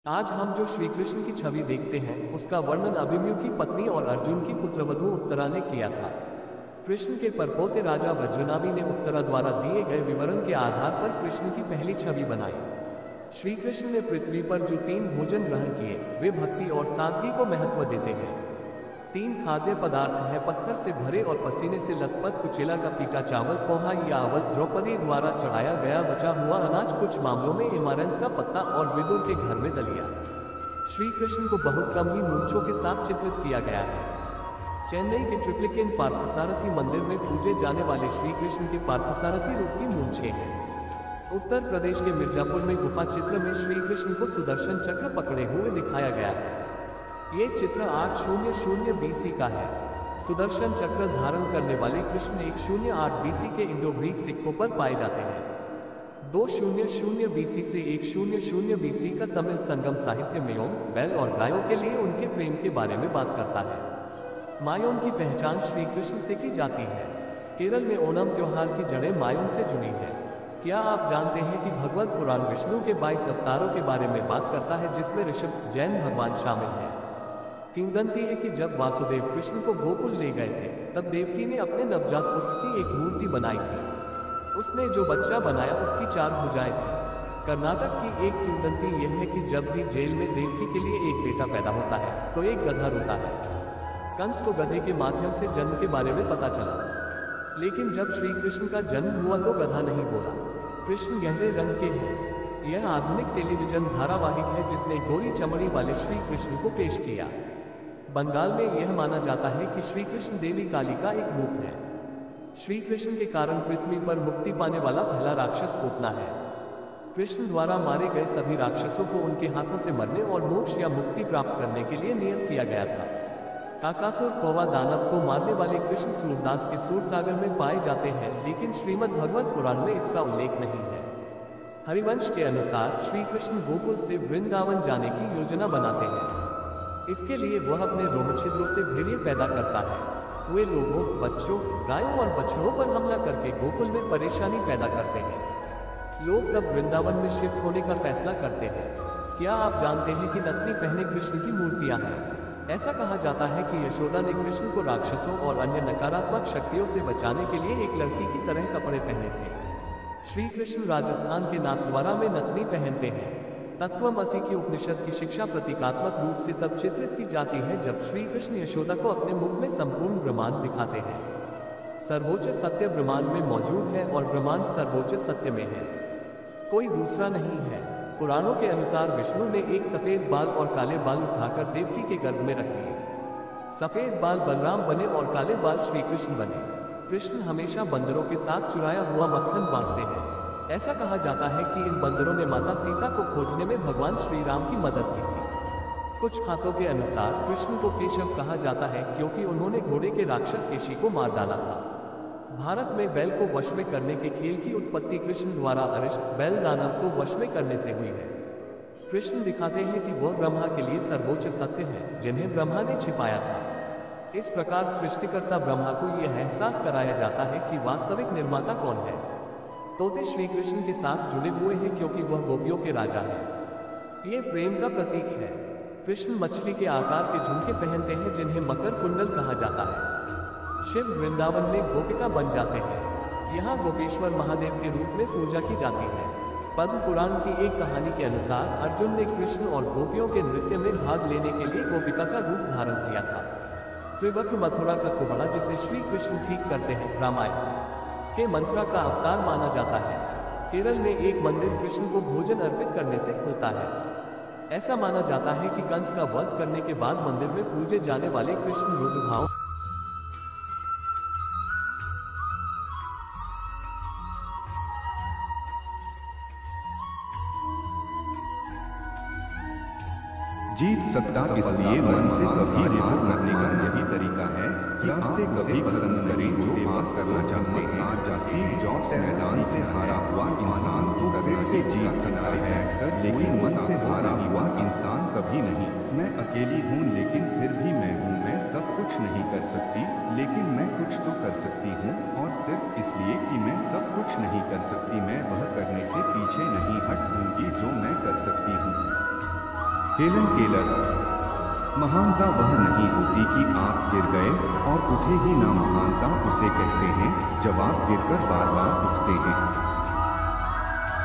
आज हम जो श्री कृष्ण की छवि देखते हैं उसका वर्णन अभिमन्यु की पत्नी और अर्जुन की पुत्रवधू उत्तरा ने किया था। कृष्ण के परपोते राजा वज्रनाभि ने उत्तरा द्वारा दिए गए विवरण के आधार पर कृष्ण की पहली छवि बनाई। श्री कृष्ण ने पृथ्वी पर जो 3 भोजन ग्रहण किए वे भक्ति और सादगी को महत्व देते हैं। 3 खाद्य पदार्थ हैं पत्थर से भरे और पसीने से लथपथ कुचेला का पीटा चावल, पोहा या अवल, द्रौपदी द्वारा चढ़ाया गया बचा हुआ अनाज, कुछ मामलों में इमारत का पत्ता और विदुर के घर में दलिया। श्री कृष्ण को बहुत कम ही मूंछों के साथ चित्रित किया गया है। चेन्नई के ट्रिप्लिकेन पार्थसारथी मंदिर में पूजे जाने वाले श्री कृष्ण के पार्थसारथी रूप की मूंछें हैं। उत्तर प्रदेश के मिर्जापुर में गुफा चित्र में श्री कृष्ण को सुदर्शन चक्र पकड़े हुए दिखाया गया है। ये चित्र 800 BC का है। सुदर्शन चक्र धारण करने वाले कृष्ण 108 BC के इंडो ग्रीक सिक्कों पर पाए जाते हैं। 200 BC से 100 BC का तमिल संगम साहित्य मेयोन, बैल और गायों के लिए उनके प्रेम के बारे में बात करता है। मायोन की पहचान श्री कृष्ण से की जाती है। केरल में ओणम त्योहार की जड़ें मायोन से जुड़ी है। क्या आप जानते हैं कि भगवत पुराण विष्णु के 22 अवतारों के बारे में बात करता है, जिसमें ऋषभ, जैन भगवान शामिल हैं। किंवदंती है कि जब वासुदेव कृष्ण को गोकुल ले गए थे तब देवकी ने अपने नवजात पुत्र की एक मूर्ति बनाई थी। उसने जो बच्चा बनाया उसकी 4 भुजाएं थी। कर्नाटक की एक किंवदंती यह है कि जब भी जेल में देवकी के लिए एक बेटा पैदा होता है तो एक गधा रोता है। कंस को गधे के माध्यम से जन्म के बारे में पता चला, लेकिन जब श्री कृष्ण का जन्म हुआ तो गधा नहीं बोला। कृष्ण गहरे रंग के हैं। यह आधुनिक टेलीविजन धारावाहिक है जिसने गोरी चमड़ी वाले श्री कृष्ण को पेश किया। बंगाल में यह माना जाता है कि श्री कृष्ण देवी काली का एक रूप है। श्री कृष्ण के कारण पृथ्वी पर मुक्ति पाने वाला पहला राक्षस पूतना है। कृष्ण द्वारा मारे गए सभी राक्षसों को उनके हाथों से मरने और मोक्ष या मुक्ति प्राप्त करने के लिए नियत किया गया था। काकासुर कौवा दानव को मारने वाले कृष्ण सूरदास के सूरसागर में पाए जाते हैं, लेकिन श्रीमद् भगवत पुराण में इसका उल्लेख नहीं है। हरिवंश के अनुसार श्री कृष्ण गोकुल से वृंदावन जाने की योजना बनाते हैं। इसके लिए वह अपने रोमछिद्रों से भेड़िए पैदा करता है। वे लोगों, बच्चों, गायों और बछड़ों पर हमला करके गोकुल में परेशानी पैदा करते हैं। लोग तब वृंदावन में शिफ्ट होने का फैसला करते हैं। क्या आप जानते हैं कि नथनी पहने कृष्ण की मूर्तियां हैं? ऐसा कहा जाता है कि यशोदा ने कृष्ण को राक्षसों और अन्य नकारात्मक शक्तियों से बचाने के लिए एक लड़की की तरह कपड़े पहने थे। श्री कृष्ण राजस्थान के नाथद्वारा में नथनी पहनते हैं। तत्वमसि की उपनिषद की शिक्षा प्रतीकात्मक रूप से तब चित्रित की जाती है जब श्री कृष्ण यशोदा को अपने मुख में संपूर्ण ब्रह्मांड दिखाते हैं। सर्वोच्च सत्य ब्रह्मांड में मौजूद है और ब्रह्मांड सर्वोच्च सत्य में है, कोई दूसरा नहीं है। पुराणों के अनुसार विष्णु ने एक सफेद बाल और काले बाल उठाकर देवकी के गर्भ में रख दिए। सफेद बाल बलराम बने और काले बाल श्री कृष्ण बने। कृष्ण हमेशा बंदरों के साथ चुराया हुआ मक्खन बांटते हैं। ऐसा कहा जाता है कि इन बंदरों ने माता सीता को खोजने में भगवान श्री राम की मदद की थी। कुछ खातों के अनुसार कृष्ण को केशव कहा जाता है क्योंकि उन्होंने घोड़े के राक्षस केशी को मार डाला था। भारत में बैल को वश में करने के खेल की उत्पत्ति कृष्ण द्वारा अरिष्ट, बैल दानव को वश में करने से हुई है। कृष्ण दिखाते हैं कि वह ब्रह्मा के लिए सर्वोच्च सत्य है जिन्हें ब्रह्मा ने छिपाया था। इस प्रकार सृष्टिकर्ता ब्रह्मा को यह एहसास कराया जाता है कि वास्तविक निर्माता कौन है। तोते श्री कृष्ण के साथ जुड़े हुए हैं क्योंकि वह गोपियों के राजा हैं। ये प्रेम का प्रतीक है। कृष्ण मछली के आकार के झुमके पहनते हैं जिन्हें मकर कुंडल कहा जाता है। शिव वृंदावन में गोपिका बन जाते हैं। यहाँ गोपेश्वर महादेव के रूप में पूजा की जाती है। पद्म पुराण की एक कहानी के अनुसार अर्जुन ने कृष्ण और गोपियों के नृत्य में भाग लेने के लिए गोपिका का रूप धारण किया था। त्रिवक्र मथुरा का कुबड़ा जिसे श्री कृष्ण ठीक करते हैं, रामायण के मंत्रा का अवतार माना जाता है। केरल में एक मंदिर कृष्ण को भोजन अर्पित करने से खुलता है। ऐसा माना जाता है कि कंस का वध करने के बाद मंदिर में पूजे जाने वाले कृष्ण रुद्र भाव जीत सकता इसलिए मन से कभी हार करने का यही तरीका है कि रास्ते कभी पसंद करें जो हास करना चाहते हैं। स्टीव जॉब्स मैदान से हारा हुआ इंसान तो फिर से जीत सकता है, लेकिन मन से हारा हुआ इंसान कभी नहीं। मैं अकेली हूँ लेकिन फिर भी मैं हूँ। मैं सब कुछ नहीं कर सकती लेकिन मैं कुछ तो कर सकती हूँ, और सिर्फ इसलिए कि मैं सब कुछ नहीं कर सकती मैं वह करने से पीछे नहीं हटूंगी जो मैं कर सकती हूँ। Helen Keller. महानता वह नहीं होती कि आप गिर गए और उठे ही ना, महानता उसे कहते हैं जब आप गिरकर बार बार उठते हैं।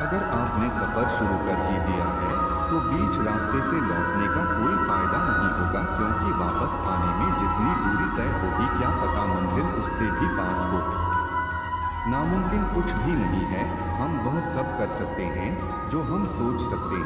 अगर आपने सफर शुरू कर ही दिया है तो बीच रास्ते से लौटने का कोई फायदा नहीं होगा, क्योंकि वापस आने में जितनी दूरी तय होगी क्या पता मंजिल उससे भी पास हो। नामुमकिन कुछ भी नहीं है, हम वह सब कर सकते हैं जो हम सोच सकते हैं।